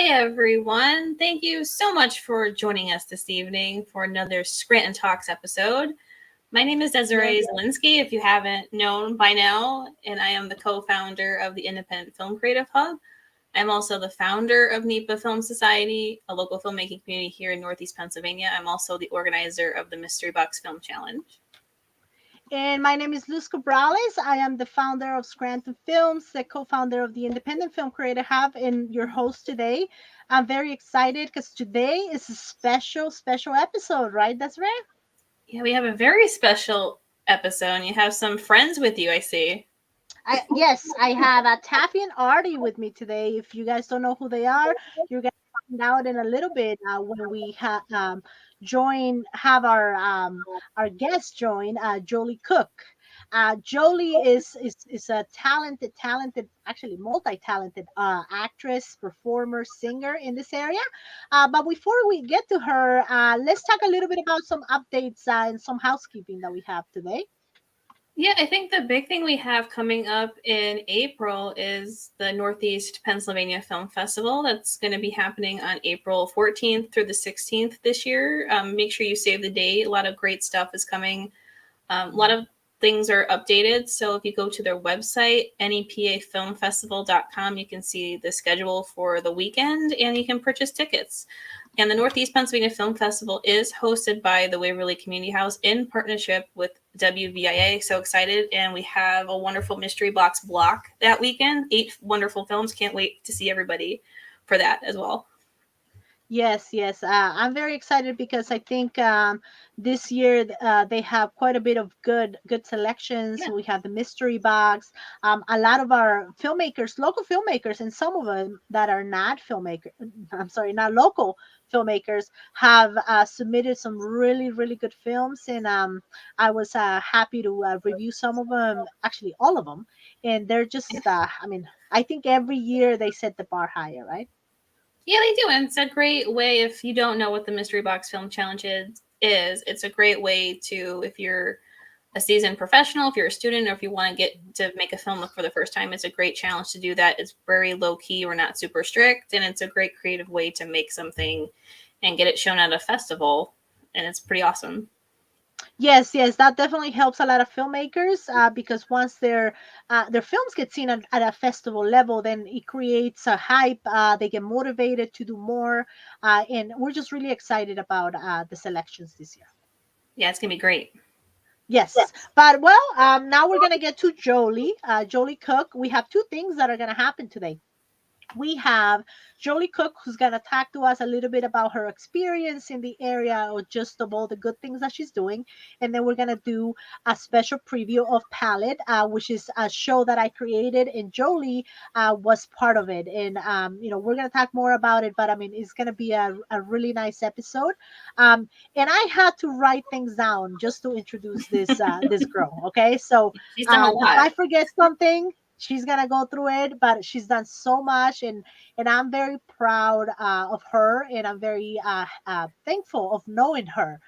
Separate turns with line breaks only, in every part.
everyone. Thank you so much for joining us this evening for another Scranton Talks episode. My name is Desiree Zielinski, if you haven't known by now, and I am the co-founder of the Independent Film Creative Hub. I'm also the founder of NEPA Film Society, a local filmmaking community here in Northeast Pennsylvania. I'm also the organizer of the Mystery Box Film Challenge.
And my name is Luz Cabrales. I am the founder of Scranton Films, the co-founder of the Independent Film Creative Hub, and your host today. I'm very excited because today is a special episode, right? That's right.
Yeah, we have a very special episode. You have some friends with you, I see.
Yes, I have Taffy and Artie with me today. If you guys don't know who they are, you're gonna find out in a little bit when we have our guest join, Jolie Cook. Jolie is a talented, actually multi-talented actress, performer, singer in this area. But before we get to her, let's talk a little bit about some updates and some housekeeping that we have today.
Yeah, I think the big thing we have coming up in April is the Northeast Pennsylvania Film Festival. That's going to be happening on April 14th through the 16th this year. Make sure you save the date. A lot of great stuff is coming. A lot of things are updated. So if you go to their website, nepafilmfestival.com, you can see the schedule for the weekend and you can purchase tickets. And the Northeast Pennsylvania Film Festival is hosted by the Waverly Community House in partnership with WVIA. So excited. And we have a wonderful mystery box block that weekend. 8 wonderful films. Can't wait to see everybody for that as well.
Yes. I'm very excited because I think this year they have quite a bit of good selections.
Yeah.
We have the mystery box. A lot of our filmmakers, local filmmakers, and some of them that are not filmmakers, I'm sorry, not local filmmakers, have submitted some really good films. And I was happy to review some of them, actually all of them. And they're just, I think every year they set the bar higher, right?
Yeah, they do. And it's a great way, if you don't know what the Mystery Box Film Challenge is, it's a great way to, if you're a seasoned professional, if you're a student, or if you want to get to make a film for the first time, it's a great challenge to do that. It's very low key. We're not super strict. And it's a great creative way to make something and get it shown at a festival. And it's pretty awesome.
Yes, that definitely helps a lot of filmmakers because once their films get seen at a festival level, then it creates a hype. They get motivated to do more, and we're just really excited about the selections this year.
Yeah, it's gonna be great.
Yes, but well, now we're gonna get to Jolie Cook. We have two things that are gonna happen today. We have Jolie Cook, who's going to talk to us a little bit about her experience in the area or just of all the good things that she's doing. And then we're going to do a special preview of Palette, which is a show that I created, and Jolie was part of it. And, we're going to talk more about it, but I mean, it's going to be a really nice episode. And I had to write things down just to introduce this girl. Okay. So
She's done a
if
lot.
I forget something, she's gonna go through it, but she's done so much, and I'm very proud of her, and I'm very thankful of knowing her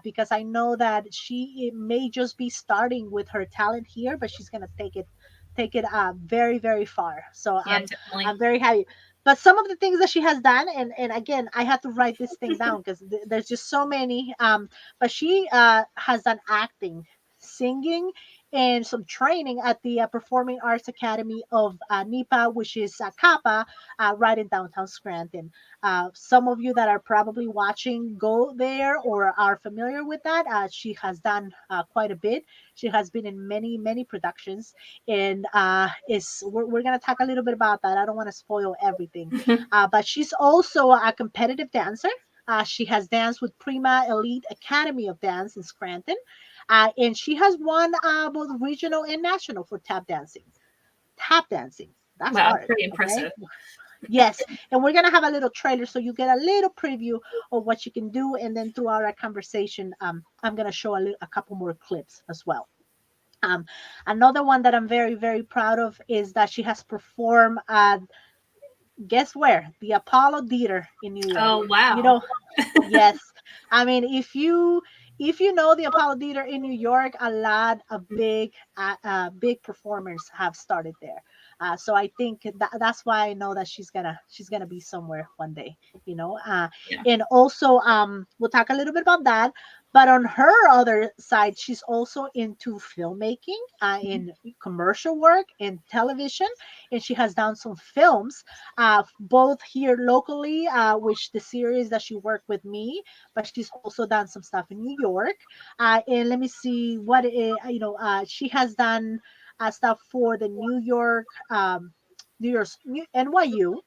because I know that she may just be starting with her talent here, but she's gonna take it very far. So
Yeah, definitely.
I'm very happy. But some of the things that she has done, and again, I had to write this thing down because there's just so many. But she has done acting, singing, and some training at the Performing Arts Academy of NEPA, which is CAPA, right in downtown Scranton. Some of you that are probably watching go there or are familiar with that. She has done quite a bit. She has been in many productions, and we're going to talk a little bit about that. I don't want to spoil everything, but she's also a competitive dancer. She has danced with Prima Elite Academy of Dance in Scranton. And she has won both regional and national for tap dancing. Tap dancing. That's
wow,
hard.
pretty impressive.
Okay? Yes. And we're going to have a little trailer so you get a little preview of what you can do. And then throughout our conversation, I'm going to show a couple more clips as well. Another one that I'm very proud of is that she has performed at, guess where? The Apollo Theater in New York.
Oh, wow.
Yes. I mean, if you know the Apollo Theater in New York, a lot of big performers have started there. So I think that's why I know that she's gonna be somewhere one day, you know.
Yeah.
And also, we'll talk a little bit about that. But on her other side, she's also into filmmaking, in commercial work, in television, and she has done some films, both here locally, which the series that she worked with me, but she's also done some stuff in New York. And let me see what she has done stuff for the NYU,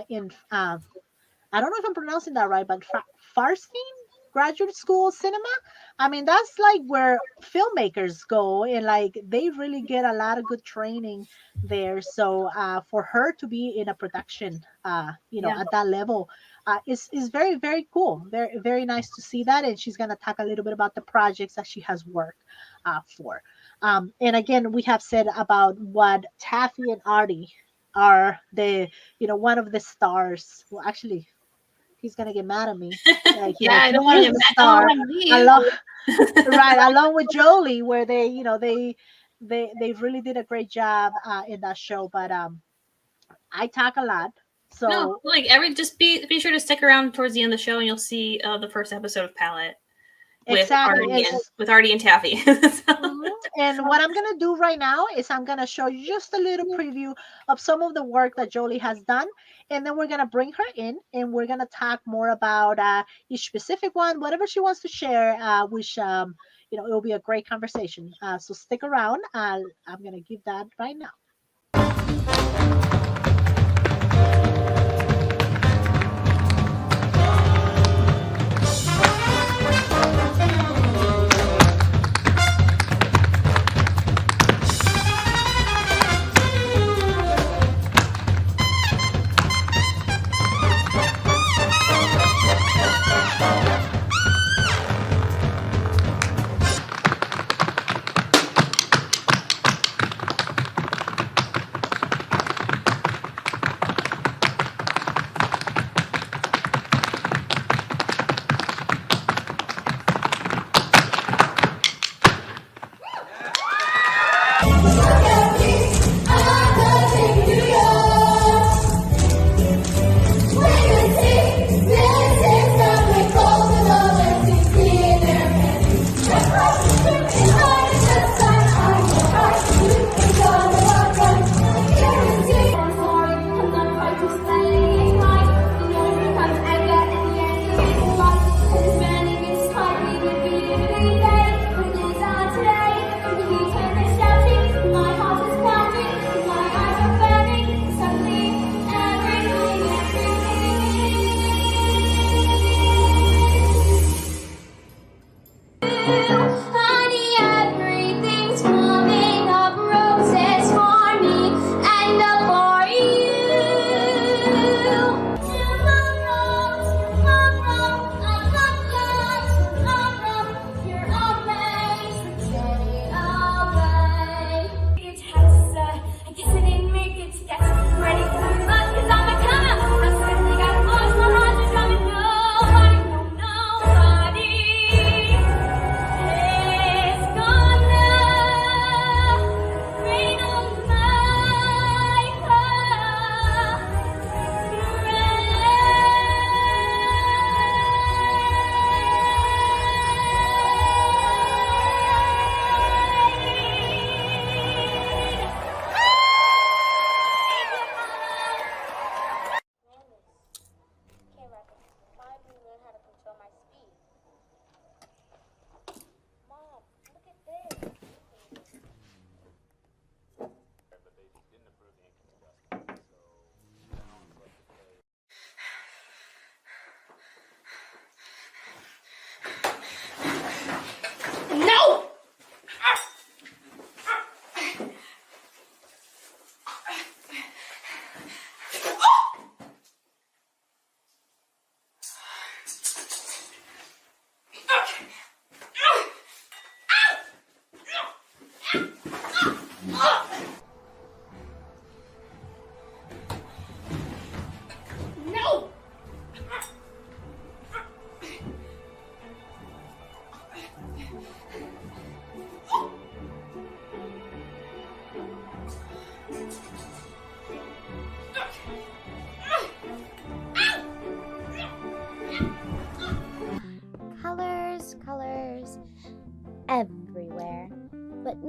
in I don't know if I'm pronouncing that right, but Fairstein Graduate School Cinema. I mean, that's like where filmmakers go, and like they really get a lot of good training there. So for her to be in a production,
Yeah.
at that level, is very, very cool. Very, very nice to see that. And she's gonna talk a little bit about the projects that she has worked for. And again, we have said about what Taffy and Artie are, the one of the stars. Well, actually, he's gonna get mad at me.
Yeah, I don't
He
want to
is
get
the
mad. I
star,
don't want to
along
leave.
right, along with Jolie, where they really did a great job in that show. But I talk a lot,
No,
so
like just be sure to stick around towards the end of the show, and you'll see the first episode of Palette with
exactly.
Artie and Taffy. So,
Mhm. And what I'm gonna do right now is I'm gonna show you just a little preview of some of the work that Jolie has done, and then we're gonna bring her in and we're gonna talk more about each specific one, whatever she wants to share. Which it will be a great conversation. So stick around. I'm gonna give that right now.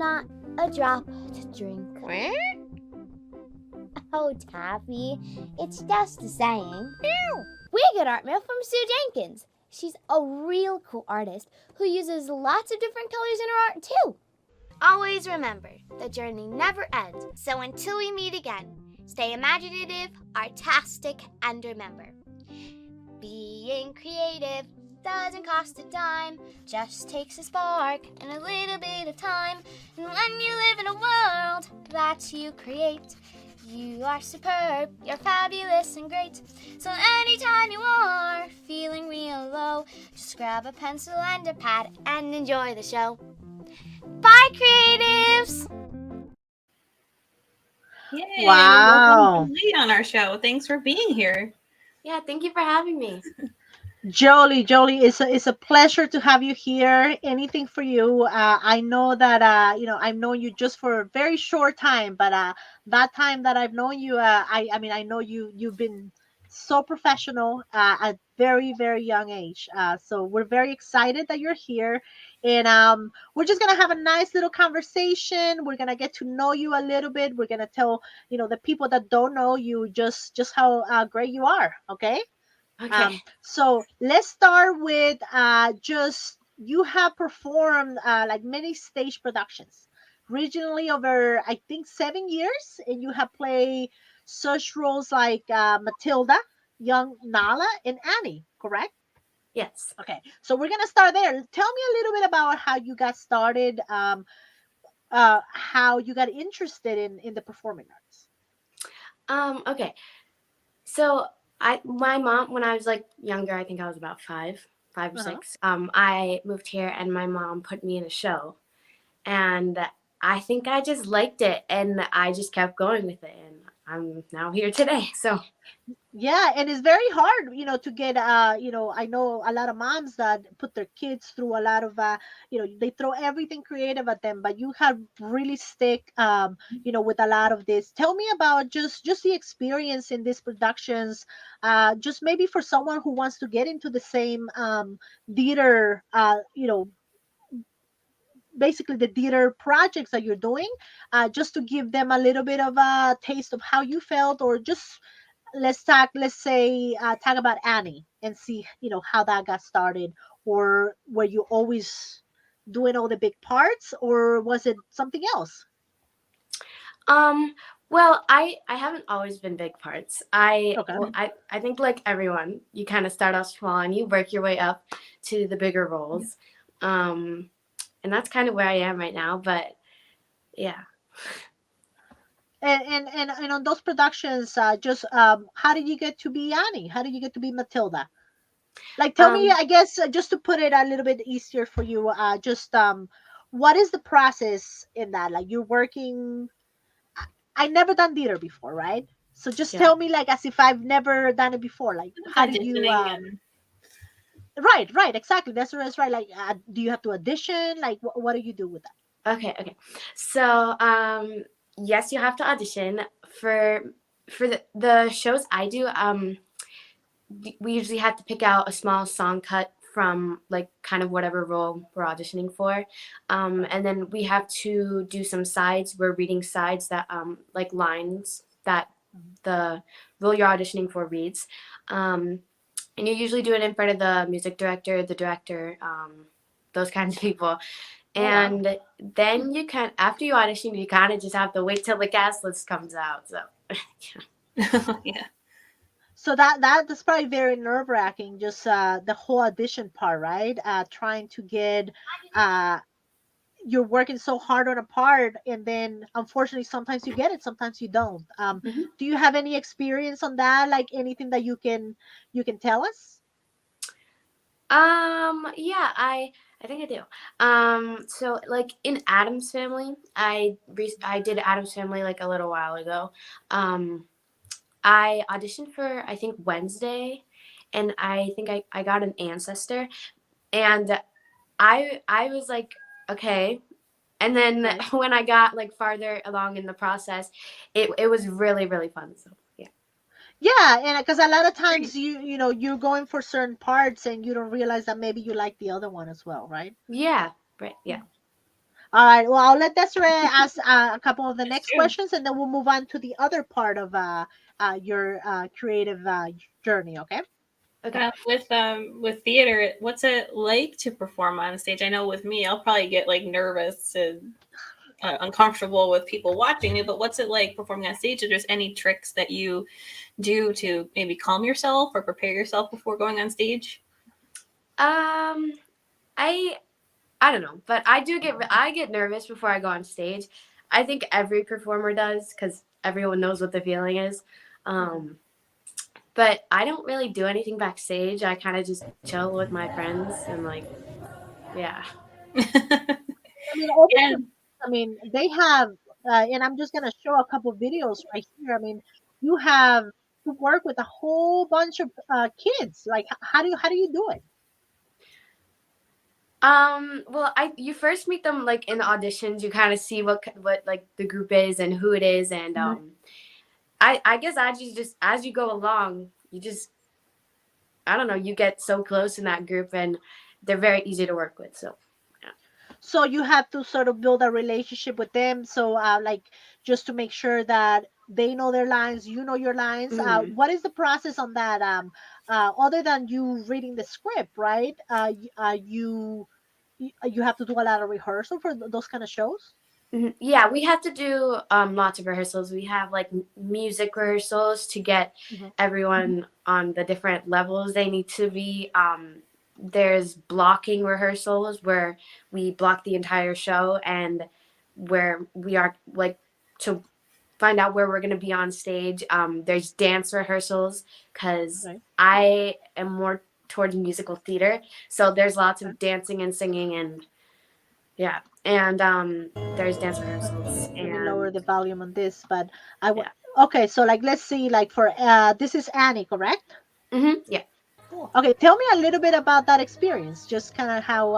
not a drop to drink. Oh, Taffy, it's just a saying. We get art mail from Sue Jenkins. She's a real cool artist who uses lots of different colors in her art, too. Always remember, the journey never ends. So until we meet again, stay imaginative, artistic, and remember, being creative doesn't cost a dime, just takes a spark and a little bit of time. And when you live in a world that you create, you are superb, you're fabulous and great. So anytime you are feeling real low, just grab a pencil and a pad and enjoy the show. Bye, creatives!
Yay!
Wow.
Welcome to Lee on our show. Thanks for being here.
Yeah, thank you for having me.
Jolie, it's a pleasure to have you here. Anything for you. I know that I've known you just for a very short time, but that time that I've known you, I mean, I know you've been so professional at very, very young age. So we're very excited that you're here, and we're just gonna have a nice little conversation. We're gonna get to know you a little bit. We're gonna tell the people that don't know you just how great you are. Okay.
Okay.
So let's start with just you have performed like many stage productions regionally over I think 7 years, and you have played such roles like Matilda, young Nala, and Annie. Correct?
Yes.
Okay, so we're gonna start there. Tell me a little bit about how you got started, how you got interested in the performing arts.
Okay. So my mom, when I was like younger, I think I was about five or
Uh-huh.
six. I moved here and my mom put me in a show, and I think I just liked it, and I just kept going with it, and I'm now here today. So
Yeah, and it's very hard, to get I know a lot of moms that put their kids through a lot of they throw everything creative at them, but you have really stick with a lot of this. Tell me about just the experience in these productions, just maybe for someone who wants to get into the same theater, basically the theater projects that you're doing, just to give them a little bit of a taste of how you felt, or just let's say talk about Annie and see how that got started, or were you always doing all the big parts, or was it something else?
well, I haven't always been big parts.
Okay.
I think like everyone, you kind of start off small and you work your way up to the bigger roles. And that's kind of where I am right now, but yeah.
And on those productions, just how did you get to be Annie? How did you get to be Matilda? Like, tell me, I guess, just to put it a little bit easier for you, just what is the process in that? Like, you're working. I never done theater before, right? So just
Yeah.
tell me, like, as if I've never done it before. Like, how did you?
Auditioning
Right, exactly. That's right. Like, do you have to audition? Like, what do you do with that?
Okay. So, yes, you have to audition for the shows I do. We usually have to pick out a small song cut from like kind of whatever role we're auditioning for, and then we have to do some sides. We're reading sides that like lines that the role you're auditioning for reads, and you usually do it in front of the music director, the director, those kinds of people. And then you can, after you audition, you kind of just have to wait till the cast list comes out. So,
yeah.
So that's probably very nerve wracking. Just the whole audition part, right? Trying to get you're working so hard on a part, and then unfortunately, sometimes you get it, sometimes you don't. Do you have any experience on that? Like anything that you can tell us?
Yeah, I think I do. So like in Adam's Family, I did Adam's Family like a little while ago. I auditioned for I think Wednesday, and I think I got an ancestor, and I was like, okay. And then
Right.
when I got like farther along in the process, it was really, really fun. So yeah.
Yeah, and because a lot of times you're going for certain parts and you don't realize that maybe you like the other one as well, right?
Yeah. Right. Yeah.
All right. Well, I'll let Desiree ask a couple of the
Yes,
next
do.
questions, and then we'll move on to the other part of your creative journey. Okay.
Okay.
With theater, what's it like to perform on stage? I know with me, I'll probably get like nervous and uncomfortable with people watching me. But what's it like performing on stage? If there's any tricks that you do to maybe calm yourself or prepare yourself before going on stage?
Um, I don't know, but I get nervous before I go on stage. I think every performer does because everyone knows what the feeling is. But I don't really do anything backstage. I kind of just chill with my friends and like, yeah.
I mean, over
Yeah.
there, I mean, they have, and I'm just gonna show a couple videos right here. I mean, you have to work with a whole bunch of kids. Like, how do you do it?
Well, you first meet them like in the auditions. You kind of see what like the group is and who it is, and I guess just as you go along, you just I don't know, you get so close in that group, and they're very easy to work with. So
So you have to sort of build a relationship with them. So, like, just to make sure that they know their lines, you know your lines.
mhm.
What is the process on that? Other than you reading the script, right? You have to do a lot of rehearsal for those kind of shows.
Yeah, we have to do lots of rehearsals. We have like music rehearsals to get
Mhm.
everyone on the different levels they need to be. There's blocking rehearsals where we block the entire show and where we are like to find out where we're going to be on stage. There's dance rehearsals because
Right.
I am more towards musical theater. So there's lots of dancing and singing and yeah. And there's dance rehearsals
Let me lower
and
the volume on this, but I w-
yeah.
okay. So, like, let's see. Like, for this is Annie, correct?
Yeah.
Okay, tell me a little bit about that experience. Just kind of how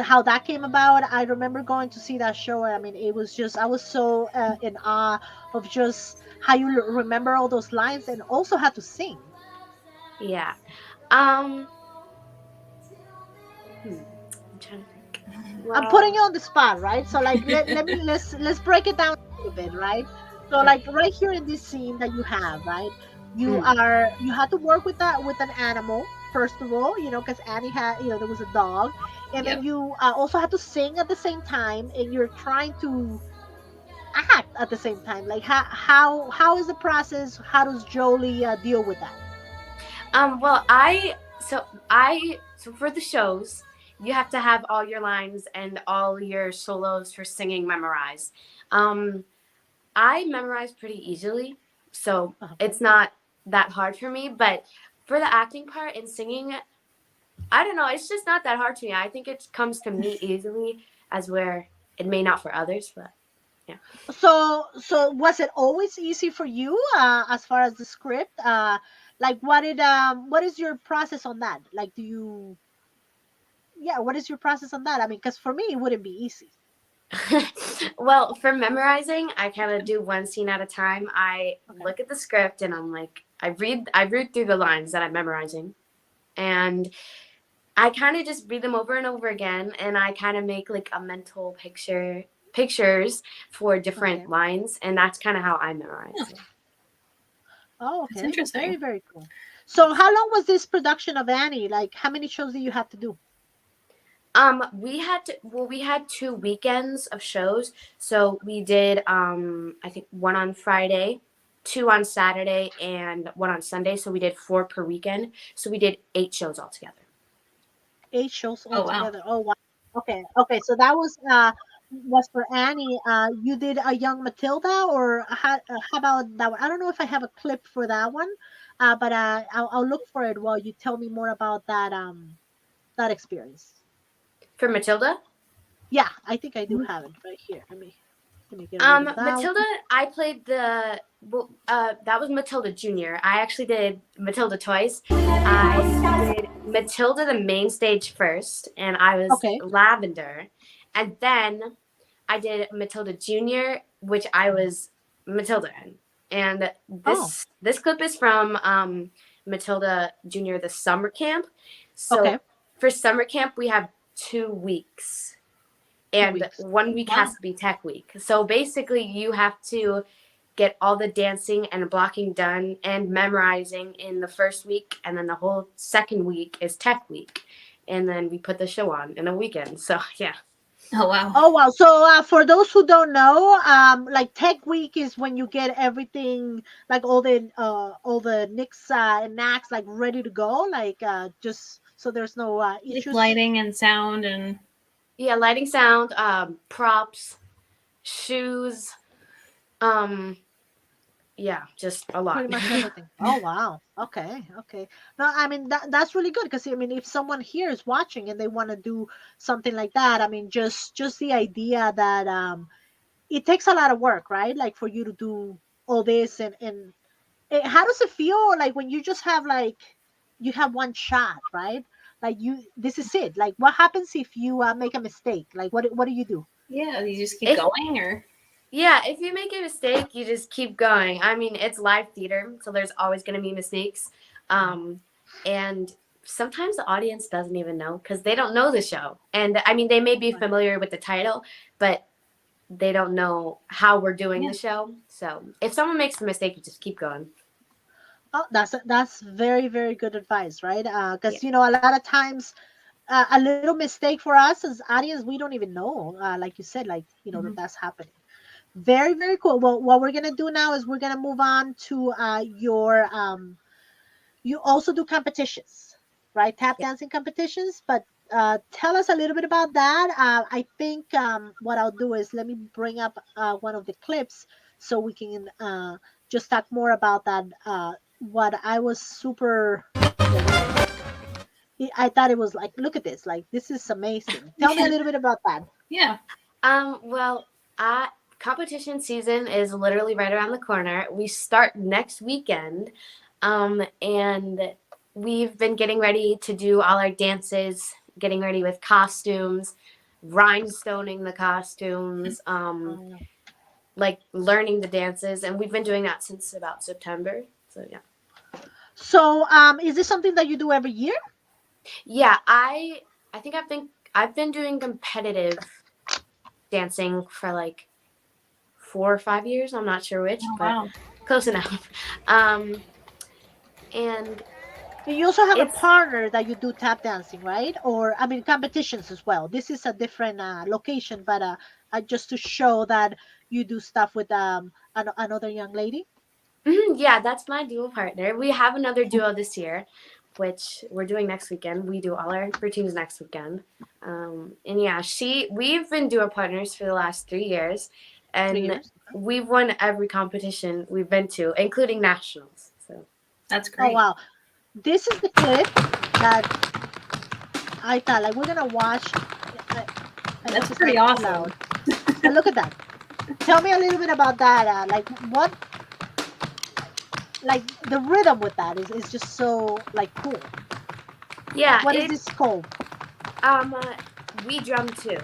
how that came about. I remember going to see that show. I mean, it was just I was so in awe of just how you remember all those lines and also how to sing.
Yeah. Um I'm trying to think.
I'm putting
Well,
you on the spot, right? So, like, let's break it down a little bit, right? So,
okay.
like, right here in this scene that you have, right?
Mhm.
You had to work with that with an animal first of all, because Annie had, there was a dog, and then
Yep.
you also had to sing at the same time, and you're trying to act at the same time. Like, how is the process? How does Jolie deal with that?
Well, so for the shows, you have to have all your lines and all your solos for singing memorized. Um I memorize pretty easily, so
Okay.
it's not that hard for me, but for the acting part and singing, I don't know, it's just not that hard to me. I think it comes to me easily as where it may not for others, but yeah.
So was it always easy for you as far as the script? Like, what is your process on that? Like, do you yeah, what is your process on that? I mean, because for me it wouldn't be easy.
Well, for memorizing, I kind of do one scene at a time. I
Okay.
look at the script and I'm like, I read through the lines that I'm memorizing, and I kind of just read them over and over again, and I kind of make like a mental pictures for
Okay.
different lines, and that's kind of how I memorize. Yeah.
Oh,
That's
okay. Very,
interesting.
very cool. So how long was this production of Annie? Like, how many shows do you have to do?
We had 2 weekends of shows. So we did I think one on Friday, two on Saturday, and one on Sunday. So we did 4 per weekend. So we did 8 shows altogether.
8 shows
Oh wow.
altogether. Oh, wow. Okay. Okay. So that was for Annie. You did a young Matilda, or how about that one? I don't know if I have a clip for that one. But I'll look for it while you tell me more about that experience.
For Matilda,
Yeah, I think I do have it right here. Let me get rid of that
Matilda,
one.
I played that was Matilda Junior. I actually did Matilda twice. I did Matilda the main stage first, and I was
Okay.
Lavender, and then I did Matilda Junior, which I was Matilda in. And
Oh,
this clip is from Matilda Junior the summer camp.
okay.
So for summer camp we have 2 weeks, and
weeks.
1 week
Wow.
has to be tech week. So basically you have to get all the dancing and blocking done and memorizing in the first week, and then the whole second week is tech week, and then we put the show on in a weekend. So yeah.
Oh wow.
Oh wow! So for those who don't know, like Tech Week is when you get everything, like all the nicks and knacks, like ready to go, like just so there's no
Like
issues.
lighting and sound and
Yeah, lighting, sound, props, shoes, yeah, just a lot.
Pretty much everything. Oh wow. Okay. Okay. No, I mean that's really good because I mean if someone here is watching and they want to do something like that, I mean just the idea that it takes a lot of work, right? Like for you to do all this and how does it feel like when you just have like you have one shot, right? Like you this is it. Like what happens if you make a mistake? Like what do you do?
yeah, you just keep
If-
going or
Yeah, if you make a mistake, you just keep going. I mean, it's live theater, so there's always going to be mistakes. And sometimes the audience doesn't even know because they don't know the show. And I mean, they may be
Right.
familiar with the title, but they don't know how we're doing
Yeah.
the show. So if someone makes a mistake, you just keep going.
Oh, that's very very good advice, right? Because
Yeah.
you know a lot of times a little mistake for us as audience we don't even know. Like you said, like you know
Mhm.
that's happening. Very very cool. Well, what we're gonna do now is we're gonna move on to your you also do competitions, right? Tap
Yeah.
dancing competitions. But tell us a little bit about that. I think what I'll do is let me bring up one of the clips so we can just talk more about that. What I was super. I thought it was like, look at this, like this is amazing. Tell me a little bit about that.
yeah.
Well, competition season is literally right around the corner. We start next weekend, and we've been getting ready to do all our dances, getting ready with costumes, rhinestoning the costumes, like learning the dances, and we've been doing that since about September. So yeah.
So, is this something that you do every year?
Yeah, I think I've been doing competitive dancing for like 4 or 5 years. I'm not sure which,
Oh,
but
wow.
close enough. And
And you also have a
it's
partner that you do tap dancing, right? Or I mean, competitions as well. This is a different location, but just to show that you do stuff with another young lady.
yeah, that's my duo partner. We have another duo this year, which we're doing next weekend. We do all our routines next weekend. And yeah, we've been duo partners for the last 3 years,
3 years.
and we've won every competition we've been to, including nationals. So
That's
Oh
great.
wow, this is the clip that I thought like we're gonna watch. I hope
That's
it's
pretty
not too
awesome.
loud. But look at that. Tell me a little bit about that. Like what, like the rhythm with that is just so like cool.
yeah,
What is this called?
we drum too.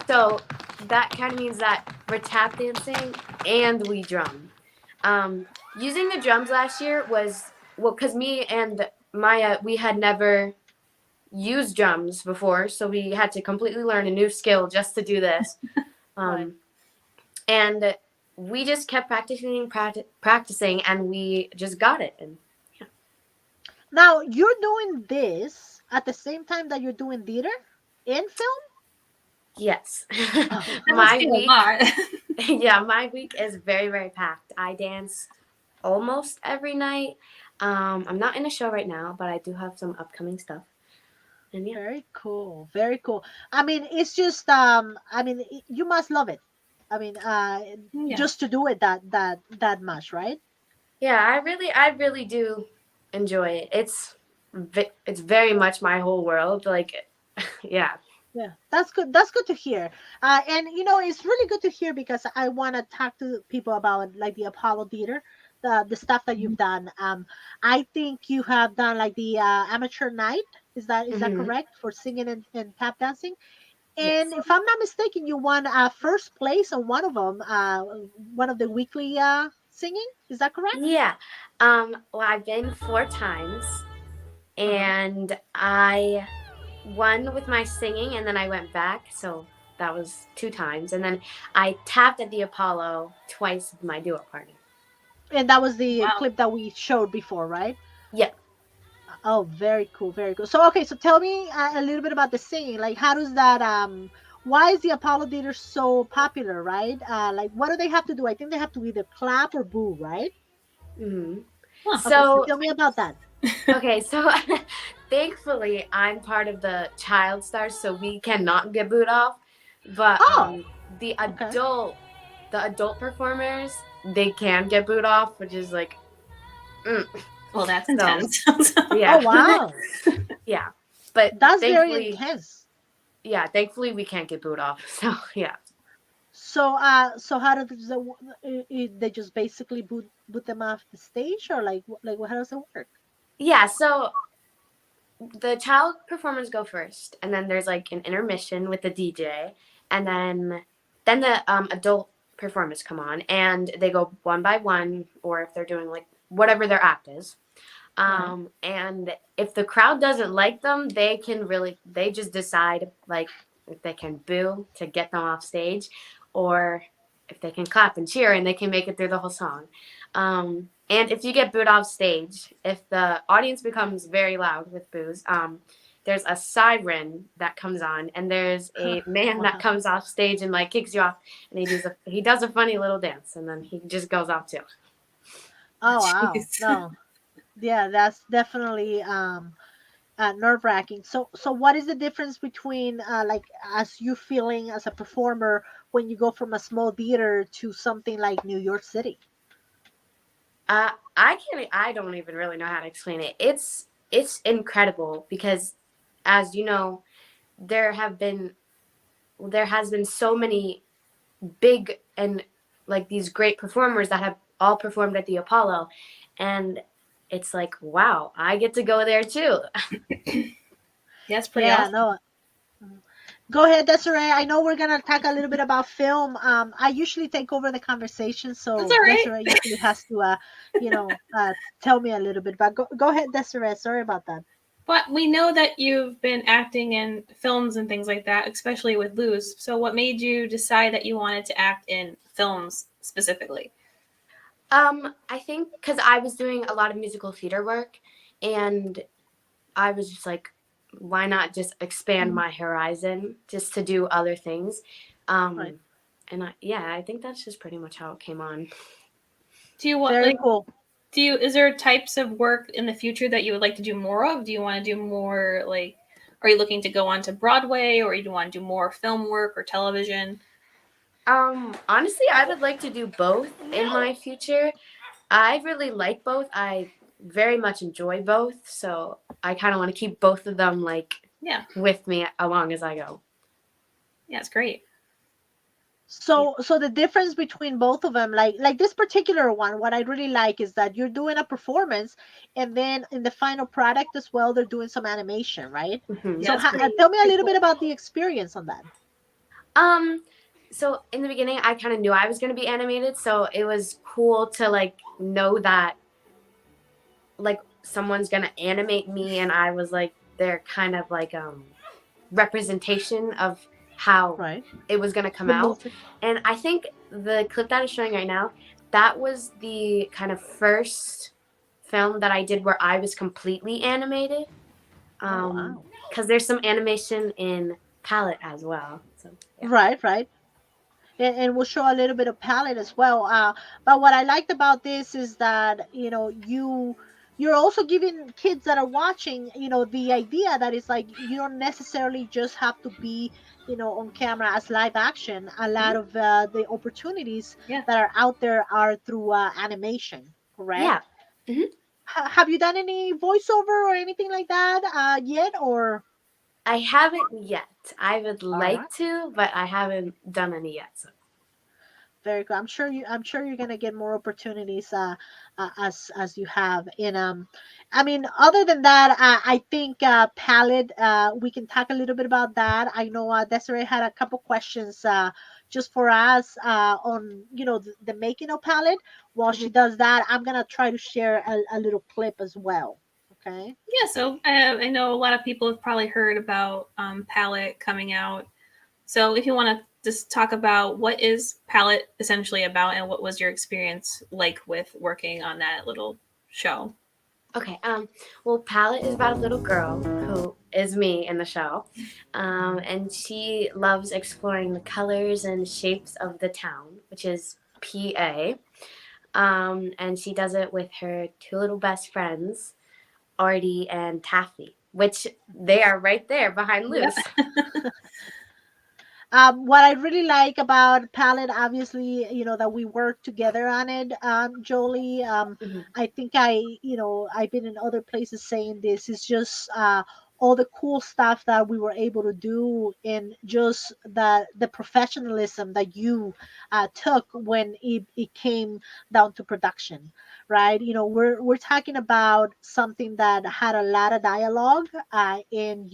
So that kind of means that we're tap dancing and we drum. Using the drums last year was because me and Maya, we had never used drums before, so we had to completely learn a new skill just to do this.
Right.
And we just kept practicing, and we just got it. And
Now you're doing this at the same time that you're doing theater and film.
yes,
Oh,
That must
my
be a
week,
lot.
yeah, my week is very, very packed. I dance almost every night. I'm not in a show right now, but I do have some upcoming stuff. And yeah,
very cool. Very cool. I mean, it's just I mean, you must love it. I mean,
Yeah.
just to do it that much, right?
yeah, I really do enjoy it. It's very much my whole world. Like, yeah.
Yeah, that's good. That's good to hear. And you know, it's really good to hear because I want to talk to people about like the Apollo Theater, the stuff that you've done. I think you have done like the amateur night. Is that
Hmm.
correct for singing and tap dancing? And
Yes.
if I'm not mistaken, you won first place on one of them, one of the weekly singing. Is that correct?
Yeah. Well, I've been 4 times,
Uh-huh.
and I won with my singing, and then I went back. So That was 2 times. And then I tapped at the Apollo twice with my duo partner.
And that was the
Wow.
clip that we showed before, right?
Yeah.
Oh, very cool, very cool. So, okay, so tell me a little bit about the singing. Like, how does that why is the Apollo Theater so popular, right? Like, what do they have to do? I think they have to either clap or boo, right?
Hmm.
Huh.
Okay, so
So,
tell me about that.
okay, so thankfully I'm part of the child stars, so we cannot get booed off. But
Oh,
the
okay.
adult performers, they can get booed off, which is like,
Well, that's
so
intense.
yeah.
Oh, wow.
Yeah. But
That's very
thankfully,
intense.
yeah, thankfully we can't get booed off. So yeah.
So, so how does they just basically boot them off the stage, or like how does it work?
Yeah, so the child performers go first, and then there's like an intermission with the DJ, and then the adult performers come on, and they go one by one, or if they're doing like whatever their act is.
Right.
And if the crowd doesn't like them, they just decide like if they can boo to get them off stage, or if they can clap and cheer and they can make it through the whole song. And if you get booed off stage, if the audience becomes very loud with boos, there's a siren that comes on, and there's a man that
Wow.
comes off stage and like kicks you off, and he does a funny little dance, and then he just goes off too.
Oh, wow.
Jeez.
No. Yeah, that's definitely nerve-wracking. So what is the difference between like as you feeling as a performer when you go from a small theater to something like New York City?
I don't even really know how to explain it. It's incredible because, as you know, there has been so many big and like these great performers that have all performed at the Apollo, and it's like, wow, I get to go there too.
That's pretty
Yeah,
awesome.
no. Go ahead, Desiree. I know we're gonna talk a little bit about film. I usually take over the conversation,
That's
so
all right.
Desiree usually has to, you know, tell me a little bit. But go ahead, Desiree. Sorry about that.
But we know that you've been acting in films and things like that, especially with Luz. So, what made you decide that you wanted to act in films specifically?
I think because I was doing a lot of musical theater work, and I was just like, why not just expand my horizon just to do other things?
Right.
And I think that's just pretty much how it came on.
Do you want
Very
like
cool.
is there types of work in the future that you would like to do more of? Do you want to do more like are you looking to go on to Broadway, or you want to do more film work or television?
Honestly, I would like to do both in my future. I really like both. I very much enjoy both, so I kind of want to keep both of them like
Yeah.
with me along as I go.
Yeah, it's great.
So the difference between both of them, like this particular one, what I really like is that you're doing a performance, and then in the final product as well, they're doing some animation, right?
Mm-hmm.
Yeah,
So
it's pretty,
tell me a
pretty
little
cool.
bit about the experience on that.
So in the beginning, I kind of knew I was going to be animated, so it was cool to like know that like someone's going to animate me, and I was like their kind of like representation of how
Right.
it was going to come
The
out.
movie.
And I think the clip that is showing right now, that was the kind of first film that I did where I was completely animated.
Oh, wow.
Because there's some animation in Palette as well. So yeah.
Right, right. And we'll show a little bit of palette as well. But what I liked about this is that you're also giving kids that are watching, the idea that it's like you don't necessarily just have to be, on camera as live action. A lot of the opportunities
Yeah.
that are out there are through animation.
Yeah.
Correct?
Hmm.
Have you done any voiceover or anything like that yet, or?
I haven't yet. I would
All right.
like to, but I haven't done any yet. So.
Very good. I'm sure you're gonna get more opportunities as you have. And I mean, other than that, I think palette. We can talk a little bit about that. I know Desiree had a couple questions just for us on the making of palette. While she
Mhm.
does that, I'm gonna try to share a little clip as well. Okay.
Yeah, so I know a lot of people have probably heard about Palette coming out. So if you want to just talk about what is Palette essentially about and what was your experience like with working on that little show?
Okay. Well, Palette is about a little girl who is me in the show, and she loves exploring the colors and shapes of the town, which is PA. And she does it with her two little best friends, Artie and Taffy, which they are right there behind
Yep.
Luz.
What I really like about Palette, obviously, that we work together on it, Jolie.
Mhm.
I think I've been in other places saying this. Is just all the cool stuff that we were able to do, and just the professionalism that you took when it came down to production, right? We're talking about something that had a lot of dialogue, and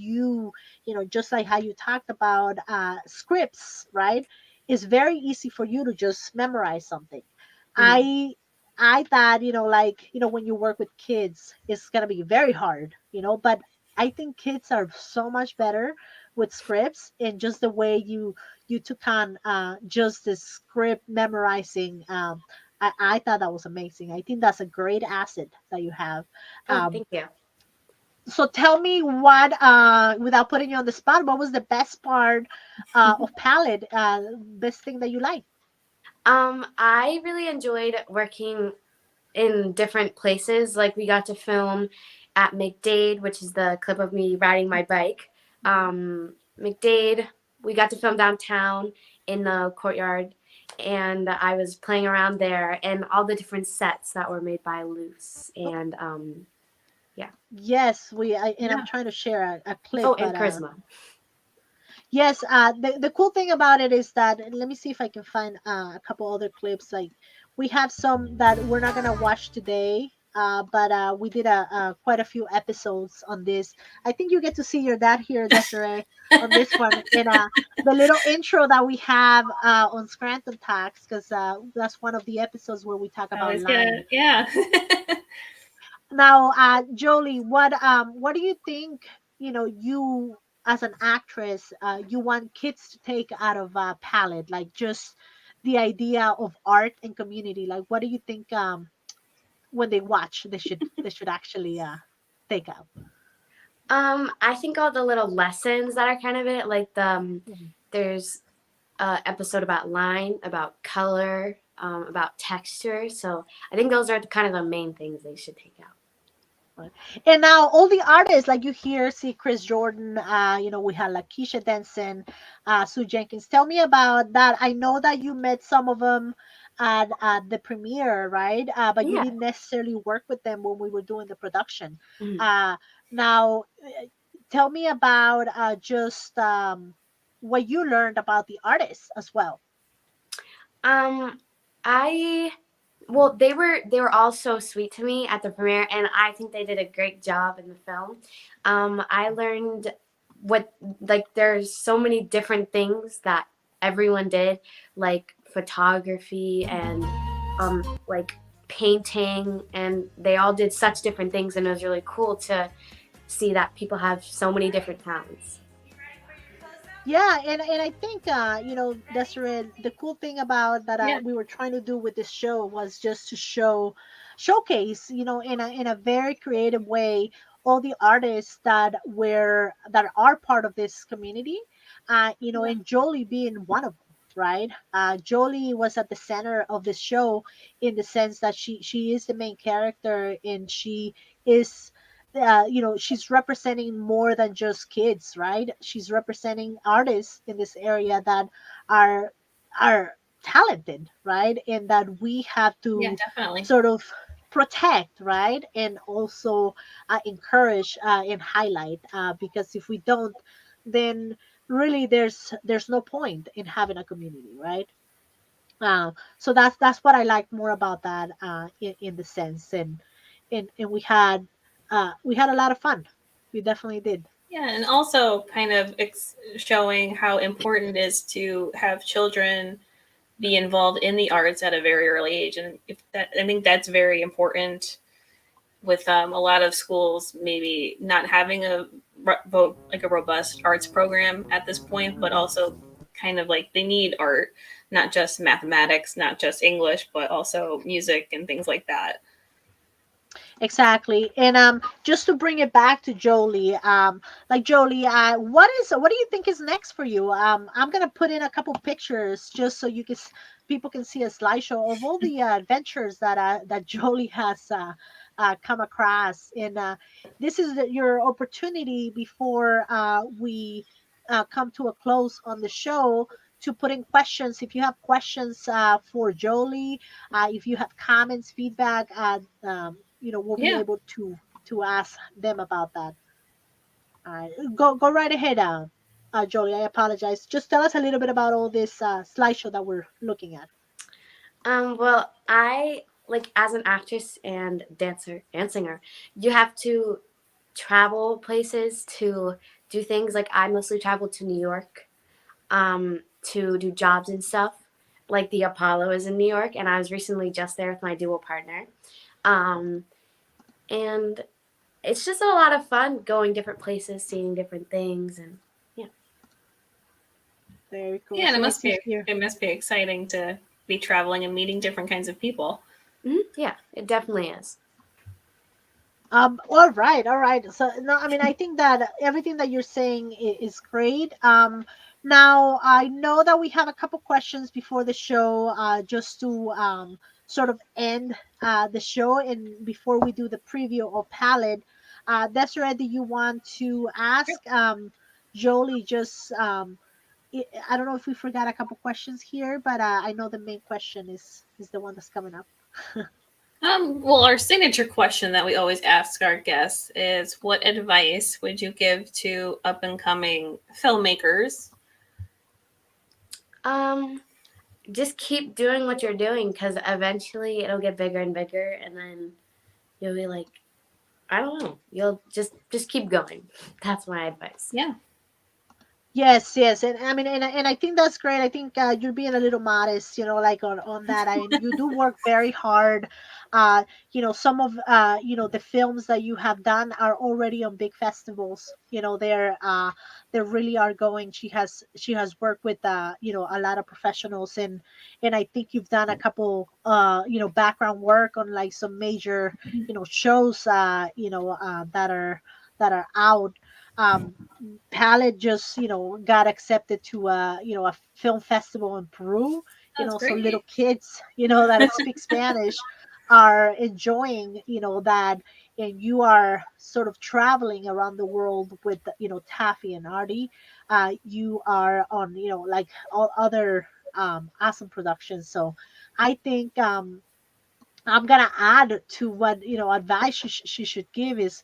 just like how you talked about scripts, right? It's very easy for you to just memorize something.
Mhm.
I thought, when you work with kids, it's gonna be very hard, but I think kids are so much better with scripts, and just the way you took on just the script memorizing. I thought that was amazing. I think that's a great asset that you have.
Oh,
Um,
thank you.
so tell me what, without putting you on the spot, what was the best part of Palette? Best thing that you like?
I really enjoyed working in different places. Like we got to film at McDade, which is the clip of me riding my bike. McDade, we got to film downtown in the courtyard, and I was playing around there and all the different sets that were made by Luce. And yeah.
Yes, and I'm
Yeah.
trying to share a clip,
Oh, and
but
Prisma.
yes, the cool thing about it is that, let me see if I can find a couple other clips. Like, we have some that we're not gonna watch today, but we did quite a few episodes on this. I think you get to see your dad here, Desiree, on this one, in the little intro that we have on Scranton Talks, because that's one of the episodes where we talk about
Always good.
line.
Yeah.
Now, Jolie, what do you think, you as an actress, you want kids to take out of Palette, like just the idea of art and community? Like, what do you think, when they watch, they should actually take out?
I think all the little lessons that are kind of it, like
Mhm.
there's a episode about line, about color, about texture. So I think those are kind of the main things they should take out.
Right. And now all the artists, like you hear, see Chris Jordan, we had Lakeisha Denson, Sue Jenkins. Tell me about that. I know that you met some of them at the premiere, right? But you
Yeah.
didn't necessarily work with them when we were doing the production.
Mhm.
Now, tell me about just what you learned about the artists as well.
Um, I well, they were all so sweet to me at the premiere, and I think they did a great job in the film. I learned what like there's so many different things that everyone did, like photography and like painting, and they all did such different things, and it was really cool to see that people have so many different talents.
Yeah, and I think Desiree, the cool thing about that
Yeah.
we were trying to do with this show was just to showcase, in a very creative way, all the artists that are part of this community,
Yeah.
and Jolie being one of them. Right, Jolie was at the center of the show, in the sense that she is the main character, and she is, she's representing more than just kids, right? She's representing artists in this area that are are talented, right? And that we have
Yeah,
to
definitely.
sort of protect, right? And also encourage and highlight, because if we don't, then really there's no point in having a community, right? So that's what I like more about that, in the sense, and we had a lot of fun. We definitely did.
Yeah, and also kind of showing how important it is to have children be involved in the arts at a very early age, and if that, I think that's very important with a lot of schools maybe not having like a robust arts program at this point, but also kind of like they need art, not just mathematics, not just English, but also music and things like that.
Exactly. And just to bring it back to Jolie, like Jolie, what do you think is next for you? I'm gonna put in a couple pictures just so you can people can see a slideshow of all the adventures that Jolie has come across. And this is your opportunity before we come to a close on the show to put in questions. If you have questions for Jolie, if you have comments, feedback, we'll be
Yeah.
able to ask them about that. Go right ahead, Jolie. I apologize. Just tell us a little bit about all this slideshow that we're looking at.
Well, I like as an actress and and singer, you have to travel places to do things. Like I mostly travel to New York, to do jobs and stuff. Like the Apollo is in New York, and I was recently just there with my dual partner. Um, and it's just a lot of fun going different places, seeing different things, and yeah.
Very cool.
Yeah, and
It's nice to hear.
it must be exciting to be traveling and meeting different kinds of people.
Yeah, it definitely is.
All right, all right. So no, I mean, I think that everything that you're saying is great. Now I know that we have a couple questions before the show, just to sort of end the show, and before we do the preview of Palette, Desiree, do you want to ask Jolie just I don't know if we forgot a couple questions here, but I know the main question is the one that's coming up.
Well, our signature question that we always ask our guests is, what advice would you give to up and coming filmmakers?
Just keep doing what you're doing, because eventually it'll get bigger and bigger, and then you'll be like, I don't know, you'll just keep going. That's my advice.
Yeah.
Yes, yes, and I mean, and I think that's great. I think you're being a little modest, like on that. I mean, you do work very hard. Some of the films that you have done are already on big festivals. They really are going. She has worked with a lot of professionals, and I think you've done a couple background work on like some major shows that are out. Um, Palette just got accepted to a film festival in Peru.
That's
So
great.
little kids that speak Spanish are enjoying that, and you are sort of traveling around the world with Taffy and Artie. You are on like all other awesome productions. So I think I'm gonna add to what advice she should give is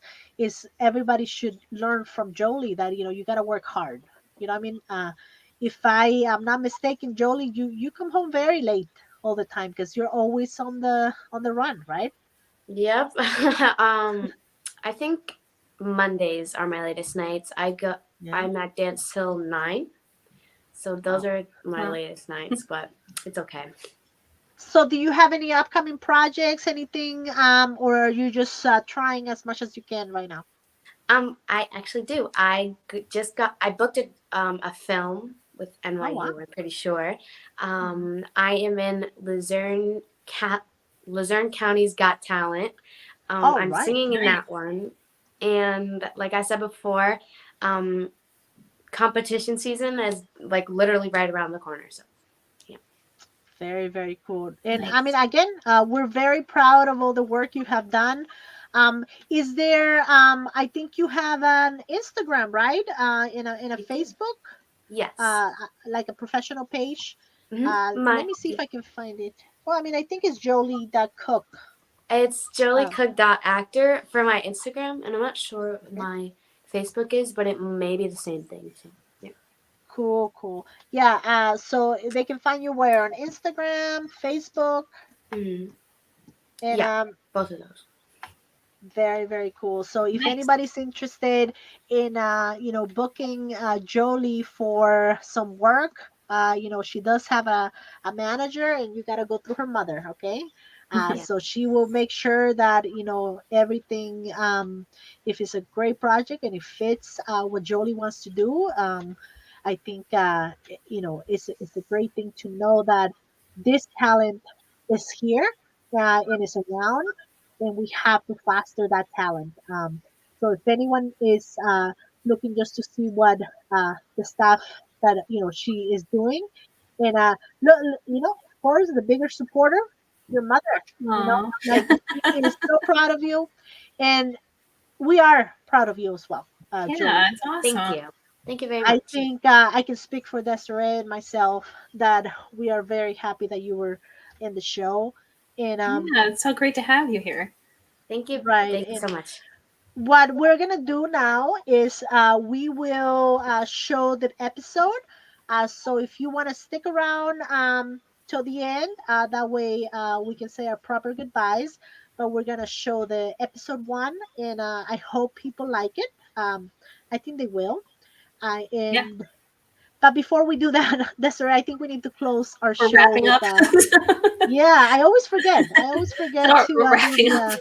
everybody should learn from Jolie that you gotta work hard. I mean, if I am not mistaken, Jolie, you come home very late all the time because you're always on the run, right?
Yep. I think Mondays are my latest nights.
Yeah.
I'm at dance till 9, so those
Oh.
are my
Wow.
latest nights. But it's okay.
So do you have any upcoming projects, anything, or are you just trying as much as you can right now?
I actually do. I booked a film with
Oh wow.
NYU. I'm pretty sure. I am in Luzerne County's Got Talent.
All
I'm
right.
singing in
Nice.
that one, and like I said before, um, competition season is like literally right around the corner. So yeah.
Very, very cool. And I mean,
Nice.
again, we're very proud of all the work you have done. Is there, I think you have an Instagram, right? In a
I do.
Facebook,
Yes.
like a professional page. Let
My
me see if I can find it. Well, I mean, I think it's Jolie.cook.
It's Jolie
Uh,
Cook actor for my Instagram, and I'm not sure what
okay.
my Facebook is, but it may be the same thing. So yeah.
Cool, cool. Yeah. So they can find you where on Instagram, Facebook,
Mhm.
and
Yeah, both of those.
very, very cool. So if
Nice.
anybody's interested in booking Jolie for some work, she does have a manager, and you gotta go through her mother, okay?
Yeah.
So she will make sure that everything, if it's a great project and it fits what Jolie wants to do, I think it's a great thing to know that this talent is here and is around, and we have to foster that talent. So if anyone is looking just to see what the stuff that she is doing, and of course, the bigger supporter, your mother.
Aw.
Like she is so proud of you, and we are proud of you as well, Jolie.
Yeah, it's
Thank
awesome.
you. Thank you very
I
much.
think I can speak for Desiree and myself that we are very happy that you were in the show, and
Yeah, it's so great to have you here.
Thank you.
right.
Thank you
And
so much.
what we're gonna do now is we will show the episode. So if you want to stick around till the end, that way we can say our proper goodbyes. But we're gonna show the episode one, and I hope people like it. I think they will.
Yeah,
And but before we do that, Desiree, I think we need to close our
we're
show
wrapping
with
up.
yeah. I always forget. I always forget
No,
to
we're
do
wrapping up.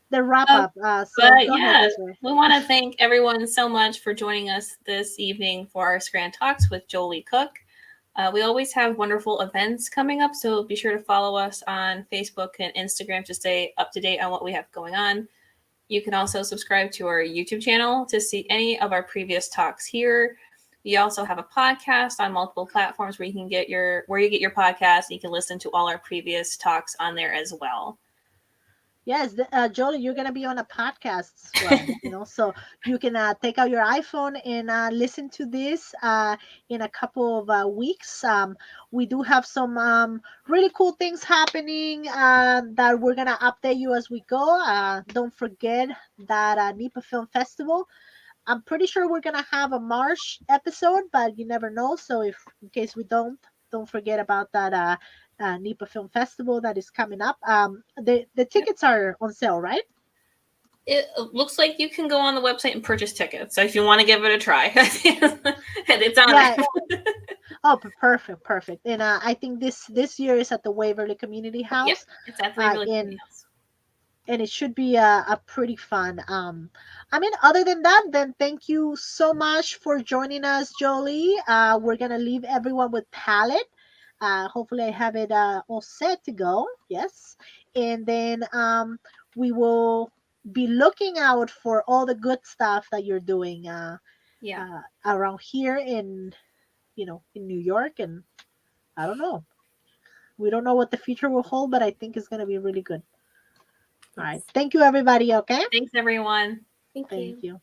the wrap
Um,
up. So
but
go ahead,
yeah,
Desiree.
we want to thank everyone so much for joining us this evening for our Scranton Talks with Jolie Cook. We always have wonderful events coming up, so be sure to follow us on Facebook and Instagram to stay up to date on what we have going on. You can also subscribe to our YouTube channel to see any of our previous talks here. We also have a podcast on multiple platforms where you get your podcast. And you can listen to all our previous talks on there as well.
Yes, Jolie, you're gonna be on a podcast as well. So you can take out your iPhone and listen to this in a couple of weeks. We do have some really cool things happening that we're gonna update you as we go. Don't forget that NEPA Film Festival. I'm pretty sure we're gonna have a March episode, but you never know. So if in case we don't forget about that NEPA Film Festival that is coming up. The tickets are on sale, right?
It looks like you can go on the website and purchase tickets. So if you want to give it a try, it's on there.
Oh, perfect. And I think this year is at the Waverly Community House.
Yep, it's at the Waverly Community House.
And it should be a pretty fun. Other than that, then thank you so much for joining us, Jolie. We're gonna leave everyone with palette. Hopefully, I have it all set to go. Yes, and then we will be looking out for all the good stuff that you're doing. Around here in New York, and I don't know. We don't know what the future will hold, but I think it's gonna be really good. All right. Thank you, everybody. Okay.
Thanks, everyone.
Thank you.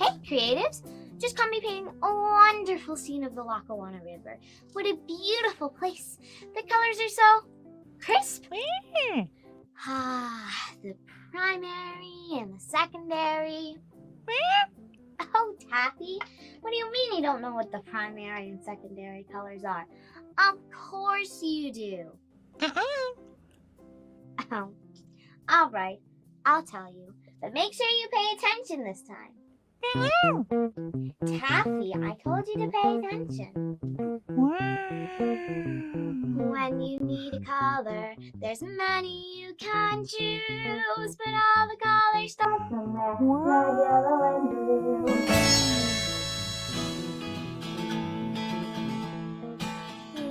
Hey, creatives! Just caught me painting a wonderful scene of the Lackawanna River. What a beautiful place. The colors are so crisp. The primary and the secondary. Oh, Taffy, what do you mean you don't know what the primary and secondary colors are? Of course you do. Oh, all right, I'll tell you, but make sure you pay attention this time. Taffy, I told you to pay attention. When you need a color, there's many you can choose, but all the colors start from red, yellow, and blue.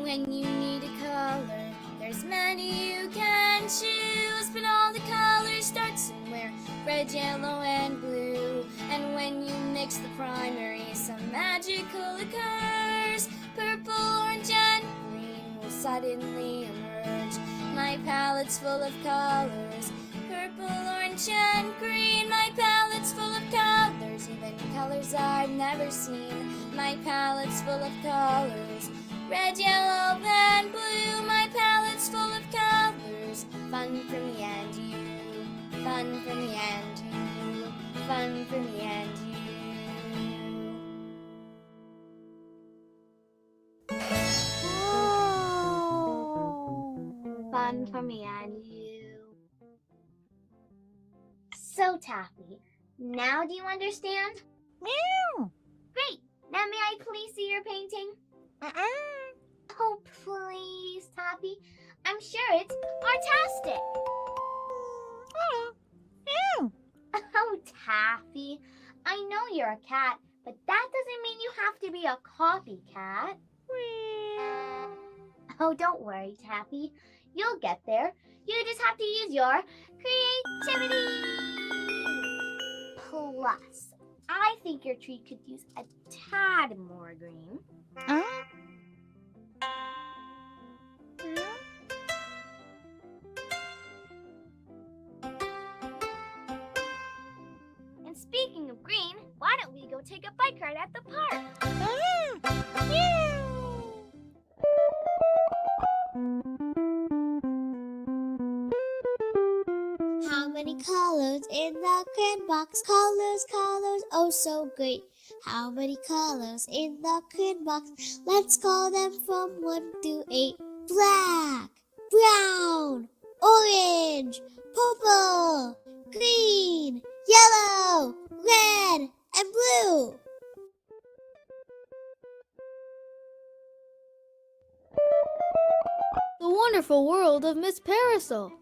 When you need a color, there's many you can choose, but all the colors start somewhere, red, yellow, and blue. And when you mix the primary, some magical occurs. Purple, orange, and green will suddenly emerge. My palette's full of colors. Purple, orange, and green. My palette's full of colors, even colors I've never seen. My palette's full of colors. Red, yellow, and blue. My palette's full of colors. Fun for me and you. Fun for me and you. Fun for me and you. Fun for me and you. So, Taffy, now do you understand? Great. Now may I please see your painting? Oh, please, Taffy. I'm sure it's artastic. Oh, Taffy. I know you're a cat, but that doesn't mean you have to be a copycat. Oh, don't worry, Taffy. You'll get there. You just have to use your creativity. Plus, I think your tree could use a tad more green. And speaking of green, why don't we go take a bike ride at the park? How many colors in the crayon box? Colors, colors, oh so great. How many colors in the crayon box? Let's call them from 1 to 8. Black, brown, orange, purple, green, yellow, red, and blue.
The wonderful world of Miss Parasol.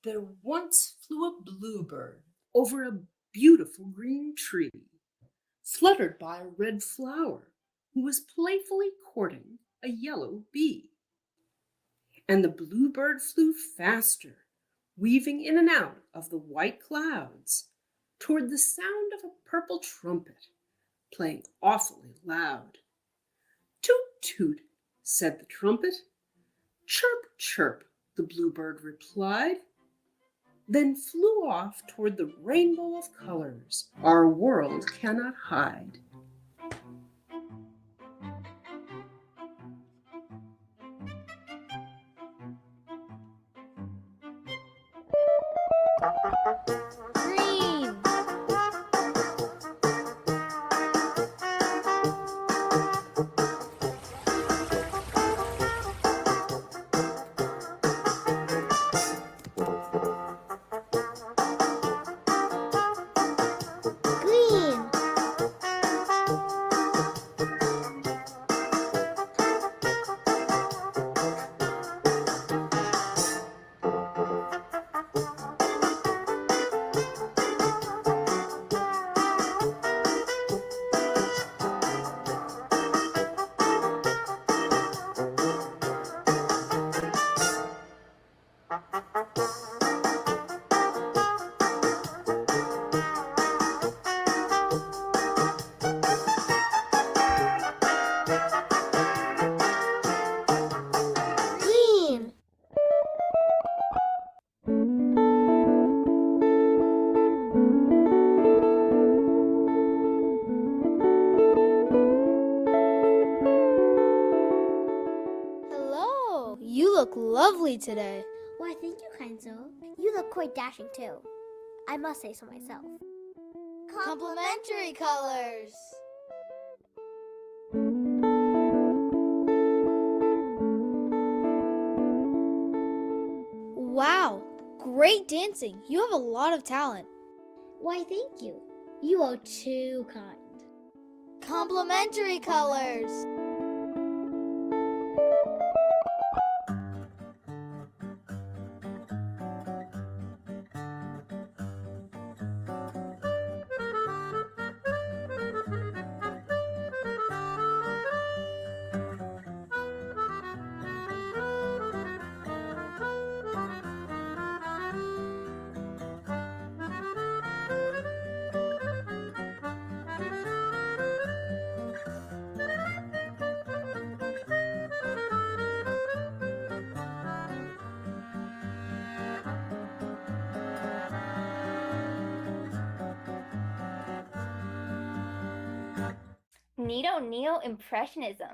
There once flew a bluebird over a beautiful green tree, fluttered by a red flower who was playfully courting a yellow bee. And the bluebird flew faster, weaving in and out of the white clouds, toward the sound of a purple trumpet, playing awfully loud. Toot, toot, said the trumpet. Chirp, chirp, the bluebird replied, then flew off toward the rainbow of colors our world cannot hide.
Green.
Green.
look lovely today.
Why, thank you, kind soul. You look quite dashing, too. I must say so myself.
Complementary colors. Wow, great dancing. You have a lot of talent.
Why, thank you. You are too kind.
Complementary colors.
Neo-Impressionism.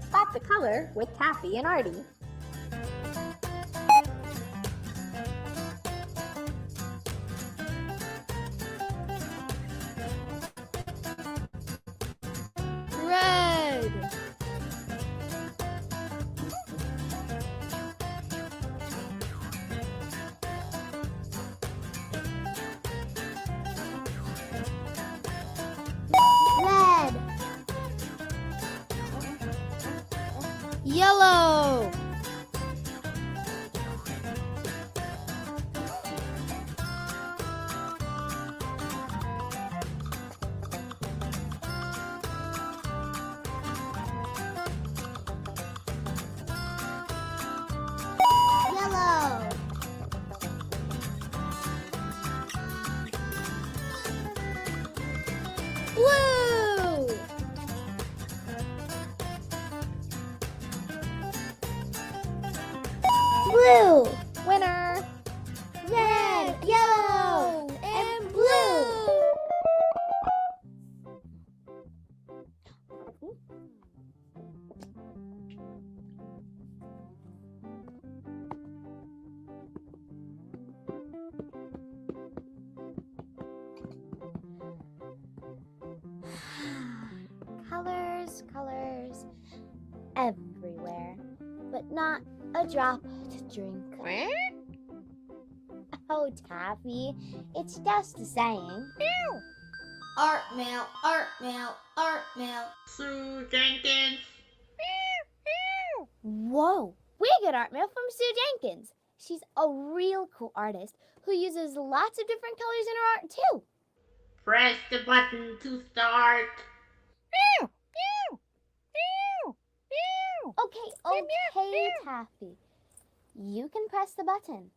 Spot the color with Taffy and Artie.
Red.
Red.
Yellow.
Yellow.
Blue.
Blue.
Winner!
Red. Yellow. And blue. Colors, colors, everywhere, but not a drop to drink. Oh, Taffy, it's just a saying.
Art mail, art mail, art mail.
Sue Jenkins.
Whoa, we get art mail from Sue Jenkins. She's a real cool artist who uses lots of different colors in her art, too.
Press the button to start.
Okay, Taffy. You can press the button.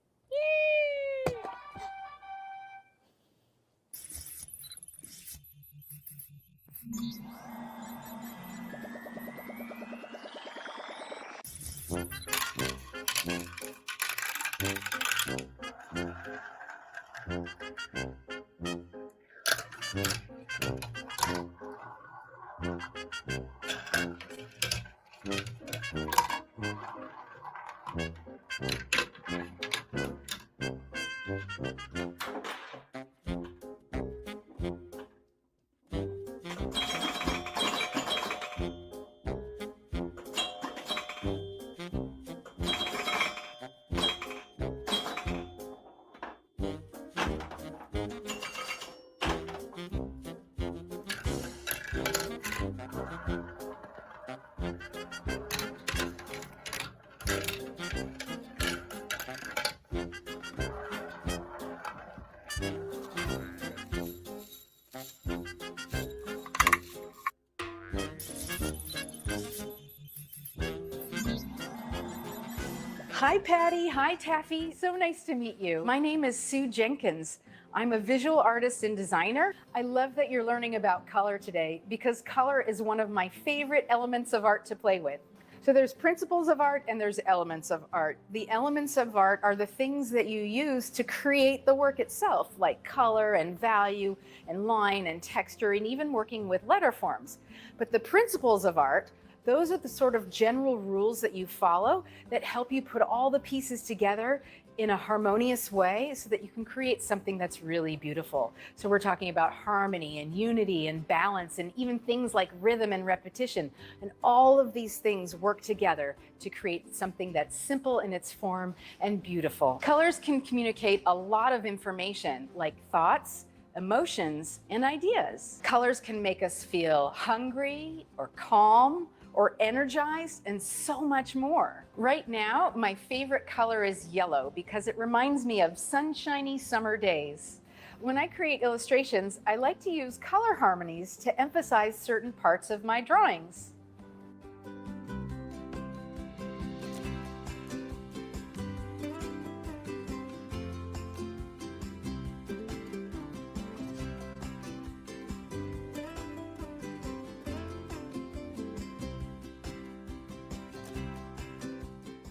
Hi, Patty. Hi, Taffy. So nice to meet you. My name is Sue Jenkins. I'm a visual artist and designer. I love that you're learning about color today because color is one of my favorite elements of art to play with. So there's principles of art and there's elements of art. The elements of art are the things that you use to create the work itself, like color and value and line and texture and even working with letter forms. But the principles of art, those are the sort of general rules that you follow that help you put all the pieces together in a harmonious way so that you can create something that's really beautiful. So we're talking about harmony and unity and balance and even things like rhythm and repetition. And all of these things work together to create something that's simple in its form and beautiful. Colors can communicate a lot of information like thoughts, emotions, and ideas. Colors can make us feel hungry or calm or energized, and so much more. Right now, my favorite color is yellow because it reminds me of sunshiny summer days. When I create illustrations, I like to use color harmonies to emphasize certain parts of my drawings.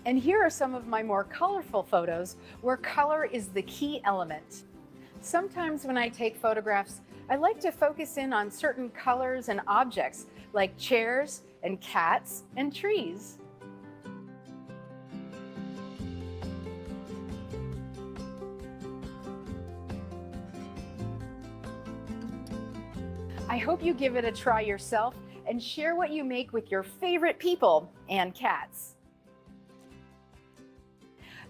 And here are some of my more colorful photos where color is the key element. Sometimes when I take photographs, I like to focus in on certain colors and objects like chairs and cats and trees. I hope you give it a try yourself and share what you make with your favorite people and cats.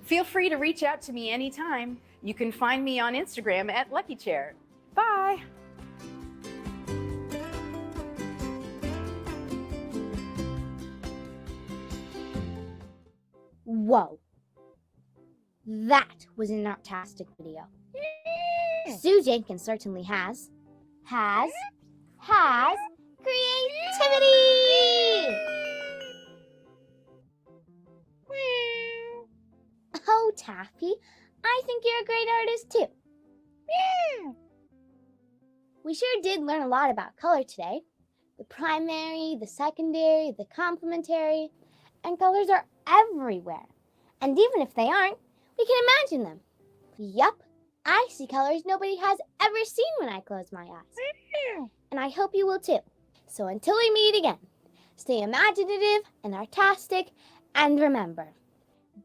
Feel free to reach out to me anytime. You can find me on Instagram at Lucky Chair. Bye.
Whoa. That was an artastic video. Sue Jenkins certainly has creativity! Oh, Taffy, I think you're a great artist too. We sure did learn a lot about color today. The primary, the secondary, the complementary, and colors are everywhere. And even if they aren't, we can imagine them. Yup, I see colors nobody has ever seen when I close my eyes. And I hope you will too. So until we meet again, stay imaginative and artistic, and remember,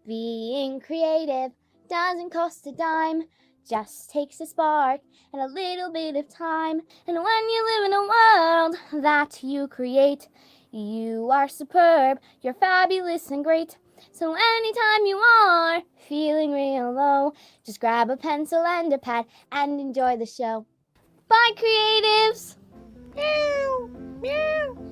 being creative doesn't cost a dime, just takes a spark and a little bit of time. And when you live in a world that you create, you are superb, you're fabulous and great. So anytime you are feeling real low, just grab a pencil and a pad and enjoy the show. Bye, creatives! Meow, meow.